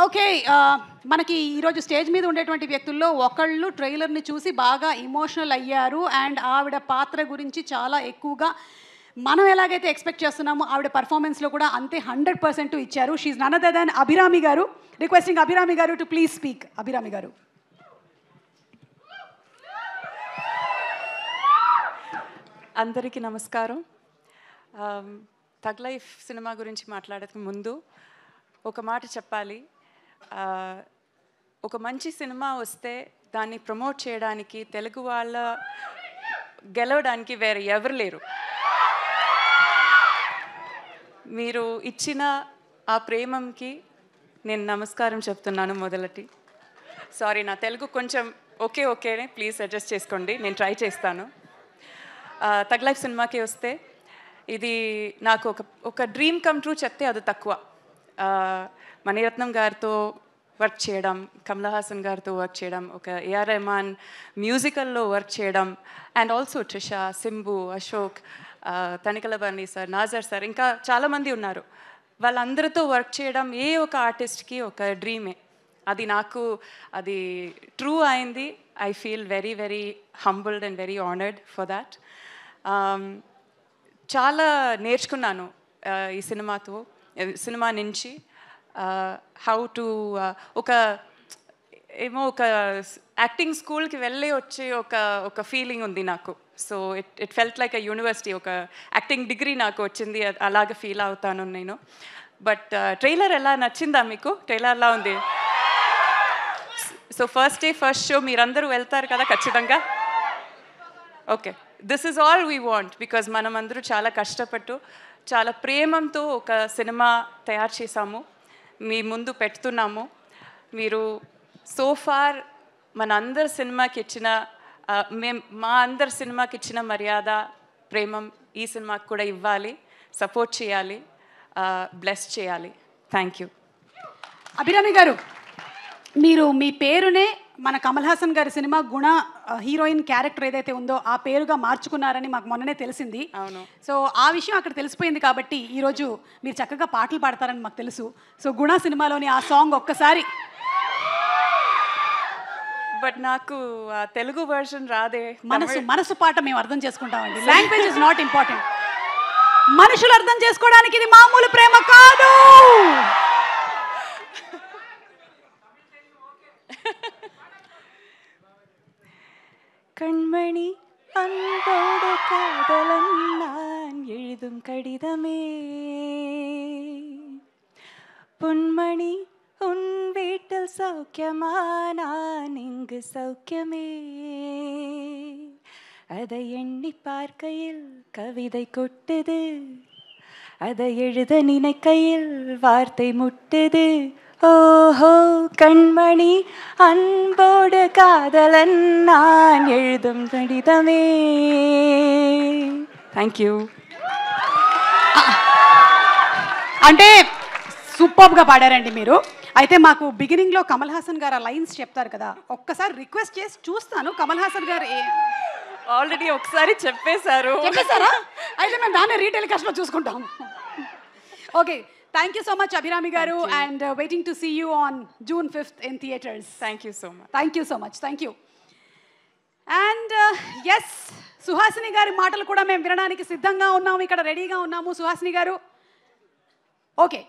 Okay, మనకి ఈరోజు stage మీద ఉండేటువంటి వ్యక్తుల్లో ఒకళ్ళు ట్రైలర్ని చూసి బాగా ఎమోషనల్ అయ్యారు అండ్ ఆవిడ పాత్ర గురించి చాలా ఎక్కువగా మనం ఎలాగైతే ఎక్స్పెక్ట్ చేస్తున్నామో ఆవిడ పర్ఫార్మెన్స్లో కూడా అంతే 100% ఇచ్చారు. షీఈ్ none other than Abhirami garu. Requesting Abhirami గారు టు ప్లీజ్ స్పీక్. అభిరామి గారు. అందరికీ నమస్కారం. తగ్ లైఫ్ సినిమా గురించి మాట్లాడక ముందు ఒక మాట చెప్పాలి. ఒక మంచి సినిమా వస్తే దాన్ని ప్రమోట్ చేయడానికి తెలుగు వాళ్ళ గెలవడానికి వేరే ఎవరు లేరు. మీరు ఇచ్చిన ఆ ప్రేమంకి నేను నమస్కారం చెప్తున్నాను. మొదలటి సారీ, నా తెలుగు కొంచెం ఓకేనే, ప్లీజ్ అడ్జస్ట్ చేసుకోండి, నేను ట్రై చేస్తాను. తగ్ లైఫ్ సినిమాకి వస్తే ఇది నాకు ఒక డ్రీమ్ కమ్ ట్రూ చెప్తే అది తక్కువ. మణిరత్నం గారితో వర్క్ చేయడం, కమల్ హాసన్ గారితో వర్క్ చేయడం, ఒక ఏఆర్ రెహమాన్ మ్యూజికల్లో వర్క్ చేయడం, and also Trisha, Simbu, Ashok, Tanikella Bharani sir, Nassar sir, ఇంకా చాలామంది ఉన్నారు. వాళ్ళందరితో వర్క్ చేయడం ఏ ఒక ఆర్టిస్ట్కి ఒక డ్రీమే. అది నాకు అది ట్రూ అయింది. I feel very very humbled and very honoured for that. చాలా నేర్చుకున్నాను ఈ సినిమా నుంచి. హౌ టు ఒక యాక్టింగ్ స్కూల్కి వెళ్ళి వచ్చే ఒక ఫీలింగ్ ఉంది నాకు. So it felt like a university. ఒక యాక్టింగ్ డిగ్రీ నాకు వచ్చింది, అలాగే ఫీల్ అవుతాను నేను. బట్ ట్రైలర్ ఎలా నచ్చిందా మీకు? ట్రైలర్ ఎలా ఉంది? So first day first show మీరందరూ వెళ్తారు కదా ఖచ్చితంగా? Okay, this is all we want. Because మనమందరూ చాలా కష్టపట్టు చాలా ప్రేమంతో ఒక సినిమా తయారు చేశాము, మీ ముందు పెడుతున్నాము. మీరు సోఫార్ మా అందరి సినిమాకి ఇచ్చిన మర్యాద, ప్రేమం ఈ సినిమాకి కూడా ఇవ్వాలి, సపోర్ట్ చేయాలి, బ్లెస్ చేయాలి. Thank you. అభిరామి గారు, మీరు మీ పేరునే మన కమల్ హాసన్ గారి సినిమా గుణ హీరోయిన్ క్యారెక్టర్ ఏదైతే ఉందో ఆ పేరుగా మార్చుకున్నారని మాకు మొన్ననే తెలిసింది. అవును. సో ఆ విషయం అక్కడ తెలిసిపోయింది కాబట్టి ఈరోజు మీరు చక్కగా పాటలు పాడతారని మాకు తెలుసు. సో గుణ సినిమాలోని ఆ సాంగ్ ఒక్కసారి. బట్ నాకు ఆ తెలుగు వర్షన్ రాదే. మనసు పాట మేము అర్థం చేసుకుంటామండి. Language is not important. మనుషులు అర్థం చేసుకోవడానికి ఇది మామూలు ప్రేమ కాదు. கண்மணி அன்போடு காதலன் நான் எழுதும் கடிதமே, பொன்மணி உன் வீட்டில் சௌக்கியமா, நான் இங்கு சௌக்கியமே. அதை எண்ணி பார்க்கையில் கவிதை கொட்டுது, அதை எழுத நினைக்கையில் வார்த்தை முட்டுது. ஓஹோ கண்மணி அன்போடு காதலன் நான் எழுதும் கடிதமே. Thank you. అంటే సూపర్గా పాడారండి మీరు. అయితే మాకు బిగినింగ్లో కమల్ హాసన్ గారు ఆ లైన్స్ చెప్తారు కదా, ఒక్కసారి రిక్వెస్ట్ చేసి చూస్తాను. కమల్ హాసన్ గారు ఆల్రెడీ ఒకసారి చెప్పేశారా? అయితే మేము దాన్ని రీటెలికాస్ట్లో చూసుకుంటాం. Okay, thank you so much Abhirami garu, and waiting to see you on June 5th in theaters. Thank you so much. Thank you so much. Thank you. And yes, Suhasini garu maatalu kuda mem vinaniki siddhanga unnamu, ikkada ready ga unnamu. Suhasini garu, okay.